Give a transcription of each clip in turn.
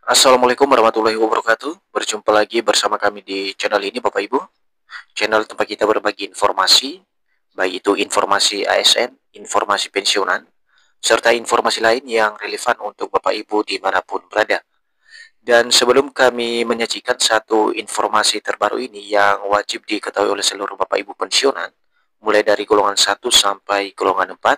Assalamualaikum warahmatullahi wabarakatuh. Berjumpa lagi bersama kami di channel ini Bapak Ibu. Channel tempat kita berbagi informasi, baik itu informasi ASN, informasi pensiunan, serta informasi lain yang relevan untuk Bapak Ibu dimanapun berada. Dan sebelum kami menyajikan satu informasi terbaru ini yang wajib diketahui oleh seluruh Bapak Ibu pensiunan, mulai dari golongan 1 sampai golongan 4,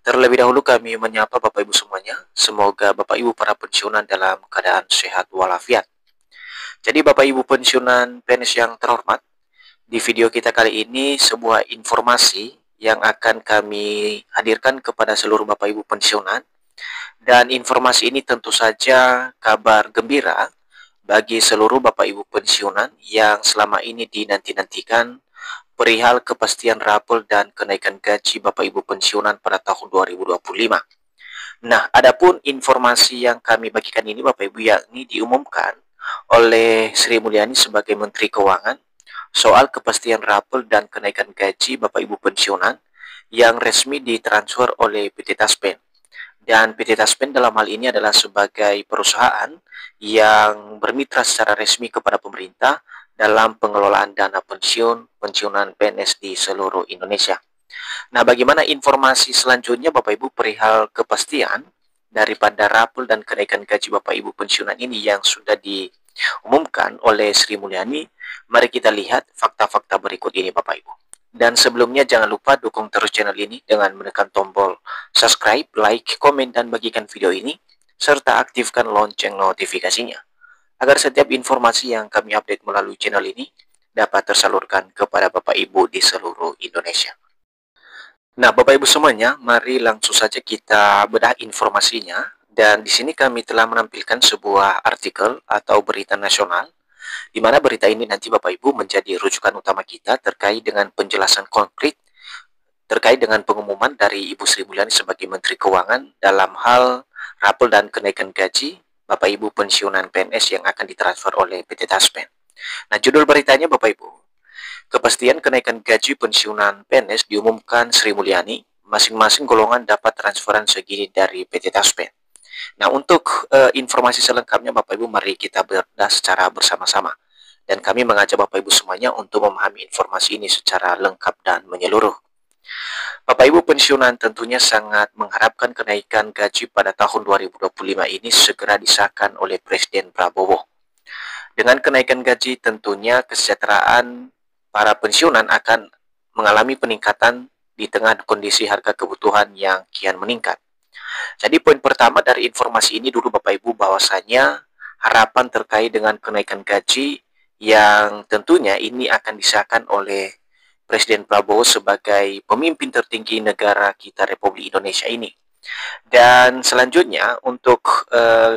terlebih dahulu kami menyapa Bapak Ibu semuanya. Semoga Bapak Ibu para pensiunan dalam keadaan sehat walafiat. Jadi Bapak Ibu pensiunan PNS yang terhormat, di video kita kali ini sebuah informasi yang akan kami hadirkan kepada seluruh Bapak Ibu pensiunan. Dan informasi ini tentu saja kabar gembira bagi seluruh Bapak Ibu pensiunan yang selama ini dinanti-nantikan perihal kepastian rapel dan kenaikan gaji Bapak Ibu pensiunan pada tahun 2025. Nah, adapun informasi yang kami bagikan ini Bapak Ibu yakni diumumkan oleh Sri Mulyani sebagai Menteri Keuangan soal kepastian rapel dan kenaikan gaji Bapak Ibu pensiunan yang resmi ditransfer oleh PT Taspen. Dan PT Taspen dalam hal ini adalah sebagai perusahaan yang bermitra secara resmi kepada pemerintah dalam pengelolaan dana pensiunan PNS di seluruh Indonesia. Nah, bagaimana informasi selanjutnya Bapak Ibu perihal kepastian daripada rapel dan kenaikan gaji Bapak Ibu pensiunan ini yang sudah diumumkan oleh Sri Mulyani? Mari kita lihat fakta-fakta berikut ini Bapak Ibu. Dan sebelumnya jangan lupa dukung terus channel ini dengan menekan tombol subscribe, like, komen, dan bagikan video ini, serta aktifkan lonceng notifikasinya, agar setiap informasi yang kami update melalui channel ini dapat tersalurkan kepada Bapak Ibu di seluruh Indonesia. Nah, Bapak Ibu semuanya, mari langsung saja kita bedah informasinya. Dan di sini kami telah menampilkan sebuah artikel atau berita nasional, di mana berita ini nanti Bapak Ibu menjadi rujukan utama kita terkait dengan penjelasan konkret terkait dengan pengumuman dari Ibu Sri Mulyani sebagai Menteri Keuangan dalam hal rapel dan kenaikan gaji Bapak Ibu pensiunan PNS yang akan ditransfer oleh PT Taspen. Nah, judul beritanya Bapak Ibu, kepastian kenaikan gaji pensiunan PNS diumumkan Sri Mulyani, masing-masing golongan dapat transferan segini dari PT Taspen. Nah, untuk informasi selengkapnya Bapak Ibu, mari kita bedah secara bersama-sama. Dan kami mengajak Bapak Ibu semuanya untuk memahami informasi ini secara lengkap dan menyeluruh. Bapak Ibu pensiunan tentunya sangat mengharapkan kenaikan gaji pada tahun 2025 ini segera disahkan oleh Presiden Prabowo. Dengan kenaikan gaji tentunya kesejahteraan para pensiunan akan mengalami peningkatan di tengah kondisi harga kebutuhan yang kian meningkat. Jadi poin pertama dari informasi ini dulu Bapak Ibu, bahwasanya harapan terkait dengan kenaikan gaji yang tentunya ini akan disahkan oleh Presiden Prabowo sebagai pemimpin tertinggi negara kita Republik Indonesia ini. Dan selanjutnya untuk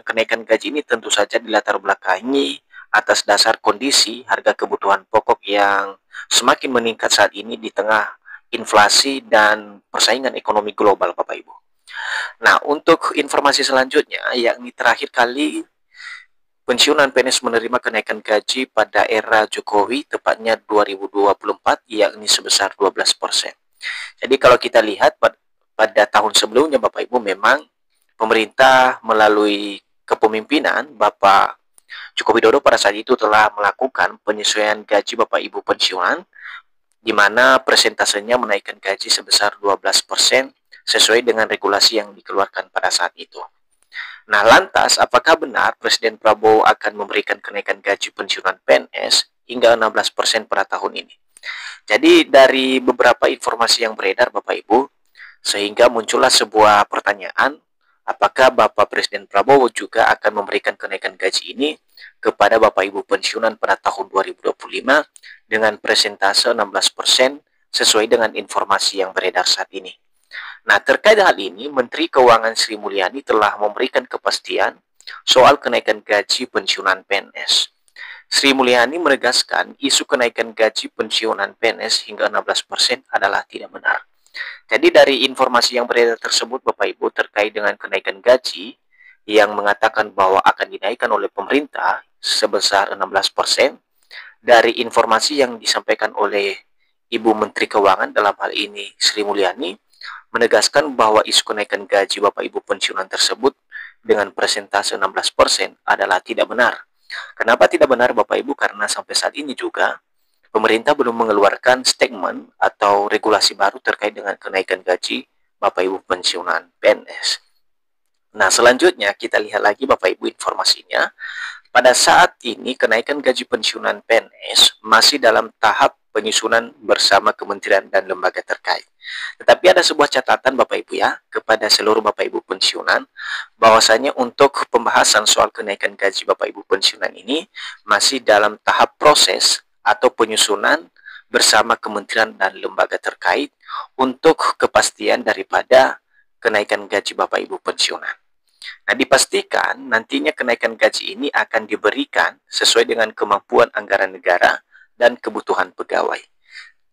kenaikan gaji ini tentu saja dilatar belakangi atas dasar kondisi harga kebutuhan pokok yang semakin meningkat saat ini di tengah inflasi dan persaingan ekonomi global Bapak Ibu. Nah, untuk informasi selanjutnya, yakni terakhir kali pensiunan PNS menerima kenaikan gaji pada era Jokowi, tepatnya 2024, yakni sebesar 12%. Jadi kalau kita lihat pada tahun sebelumnya Bapak Ibu, memang pemerintah melalui kepemimpinan Bapak Joko Widodo pada saat itu telah melakukan penyesuaian gaji Bapak Ibu pensiunan, di mana persentasenya menaikkan gaji sebesar 12% sesuai dengan regulasi yang dikeluarkan pada saat itu. Nah, lantas apakah benar Presiden Prabowo akan memberikan kenaikan gaji pensiunan PNS hingga 16% pada tahun ini? Jadi dari beberapa informasi yang beredar Bapak Ibu, sehingga muncullah sebuah pertanyaan, apakah Bapak Presiden Prabowo juga akan memberikan kenaikan gaji ini kepada Bapak Ibu pensiunan pada tahun 2025 dengan persentase 16% sesuai dengan informasi yang beredar saat ini. Nah, terkait hal ini, Menteri Keuangan Sri Mulyani telah memberikan kepastian soal kenaikan gaji pensiunan PNS. Sri Mulyani menegaskan isu kenaikan gaji pensiunan PNS hingga 16% adalah tidak benar. Jadi dari informasi yang beredar tersebut Bapak Ibu terkait dengan kenaikan gaji yang mengatakan bahwa akan dinaikkan oleh pemerintah sebesar 16%, dari informasi yang disampaikan oleh Ibu Menteri Keuangan dalam hal ini Sri Mulyani menegaskan bahwa isu kenaikan gaji Bapak Ibu pensiunan tersebut dengan persentase 16% adalah tidak benar. Kenapa tidak benar Bapak Ibu? Karena sampai saat ini juga pemerintah belum mengeluarkan statement atau regulasi baru terkait dengan kenaikan gaji Bapak Ibu pensiunan PNS. Nah, selanjutnya kita lihat lagi Bapak Ibu informasinya. Pada saat ini kenaikan gaji pensiunan PNS masih dalam tahap penyusunan bersama kementerian dan lembaga terkait. Tetapi ada sebuah catatan Bapak Ibu ya, kepada seluruh Bapak Ibu pensiunan, bahwasanya untuk pembahasan soal kenaikan gaji Bapak Ibu pensiunan ini masih dalam tahap proses atau penyusunan bersama kementerian dan lembaga terkait untuk kepastian daripada kenaikan gaji Bapak Ibu pensiunan. Nah, dipastikan nantinya kenaikan gaji ini akan diberikan sesuai dengan kemampuan anggaran negara dan kebutuhan pegawai.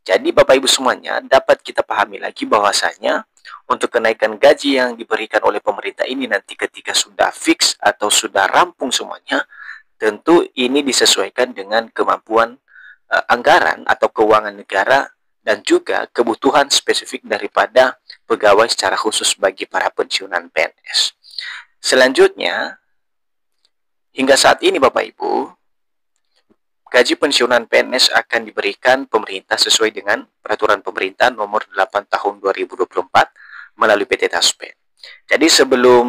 Jadi Bapak Ibu semuanya dapat kita pahami lagi bahwasanya untuk kenaikan gaji yang diberikan oleh pemerintah ini nanti ketika sudah fix atau sudah rampung semuanya, tentu ini disesuaikan dengan kemampuan anggaran atau keuangan negara dan juga kebutuhan spesifik daripada pegawai secara khusus bagi para pensiunan PNS. Selanjutnya, hingga saat ini Bapak Ibu, gaji pensiunan PNS akan diberikan pemerintah sesuai dengan peraturan pemerintah nomor 8 tahun 2024 melalui PT Taspen. Jadi sebelum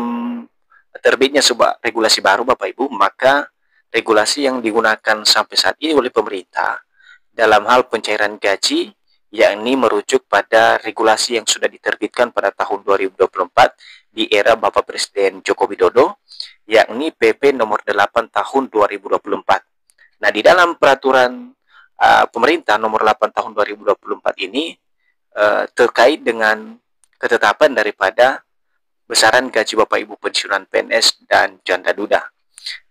terbitnya sebuah regulasi baru Bapak Ibu, maka regulasi yang digunakan sampai saat ini oleh pemerintah dalam hal pencairan gaji yakni merujuk pada regulasi yang sudah diterbitkan pada tahun 2024 di era Bapak Presiden Joko Widodo, yakni PP nomor 8 tahun 2024. Nah, di dalam peraturan pemerintah nomor 8 tahun 2024 ini terkait dengan ketetapan daripada besaran gaji Bapak Ibu pensiunan PNS dan janda duda.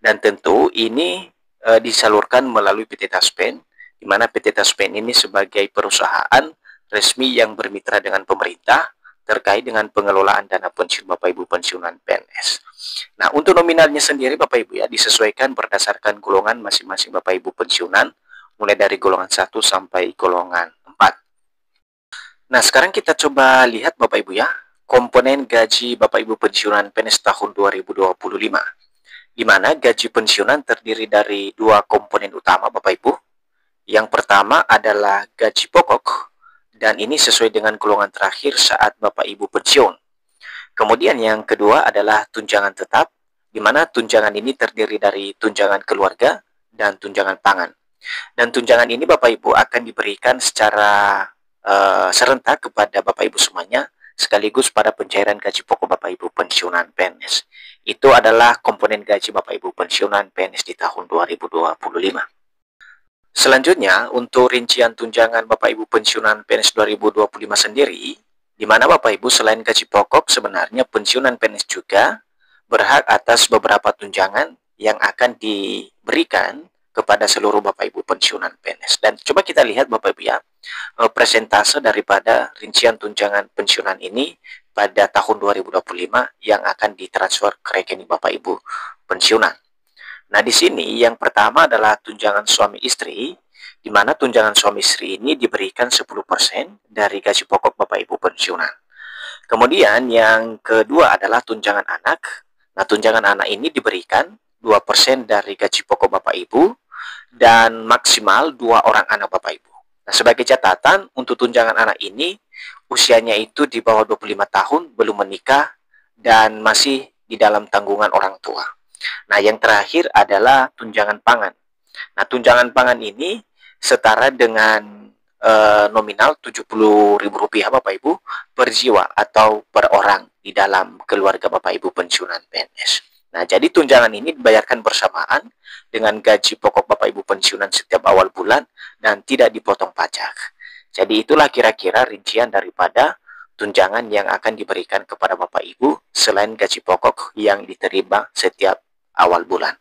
Dan tentu ini disalurkan melalui PT Taspen, di mana PT Taspen ini sebagai perusahaan resmi yang bermitra dengan pemerintah terkait dengan pengelolaan dana pensiun Bapak Ibu pensiunan PNS. Nah, untuk nominalnya sendiri Bapak Ibu ya disesuaikan berdasarkan golongan masing-masing Bapak Ibu pensiunan, mulai dari golongan 1 sampai golongan 4. Nah, sekarang kita coba lihat Bapak Ibu ya, komponen gaji Bapak Ibu pensiunan PNS tahun 2025. Di mana gaji pensiunan terdiri dari dua komponen utama Bapak Ibu. Yang pertama adalah gaji pokok, dan ini sesuai dengan golongan terakhir saat Bapak Ibu pensiun. Kemudian yang kedua adalah tunjangan tetap, di mana tunjangan ini terdiri dari tunjangan keluarga dan tunjangan pangan. Dan tunjangan ini Bapak Ibu akan diberikan secara serentak kepada Bapak Ibu semuanya, sekaligus pada pencairan gaji pokok Bapak Ibu pensiunan PNS. Itu adalah komponen gaji Bapak Ibu pensiunan PNS di tahun 2025. Selanjutnya, untuk rincian tunjangan Bapak Ibu pensiunan PNS 2025 sendiri, di mana Bapak Ibu selain gaji pokok, sebenarnya pensiunan PNS juga berhak atas beberapa tunjangan yang akan diberikan kepada seluruh Bapak Ibu pensiunan PNS. Dan coba kita lihat Bapak Ibu ya, presentase daripada rincian tunjangan pensiunan ini pada tahun 2025 yang akan ditransfer ke rekening Bapak Ibu pensiunan. Nah, di sini yang pertama adalah tunjangan suami istri, di mana tunjangan suami istri ini diberikan 10% dari gaji pokok Bapak Ibu pensiunan. Kemudian yang kedua adalah tunjangan anak. Nah, tunjangan anak ini diberikan 2% dari gaji pokok Bapak Ibu dan maksimal 2 orang anak Bapak Ibu. Nah, sebagai catatan, untuk tunjangan anak ini usianya itu di bawah 25 tahun, belum menikah, dan masih di dalam tanggungan orang tua. Nah, yang terakhir adalah tunjangan pangan. Nah, tunjangan pangan ini setara dengan nominal Rp70.000 Bapak Ibu per jiwa atau per orang di dalam keluarga Bapak Ibu pensiunan PNS. Nah, jadi tunjangan ini dibayarkan bersamaan dengan gaji pokok Bapak Ibu pensiunan setiap awal bulan dan tidak dipotong pajak. Jadi itulah kira-kira rincian daripada tunjangan yang akan diberikan kepada Bapak Ibu selain gaji pokok yang diterima setiap awal bulan.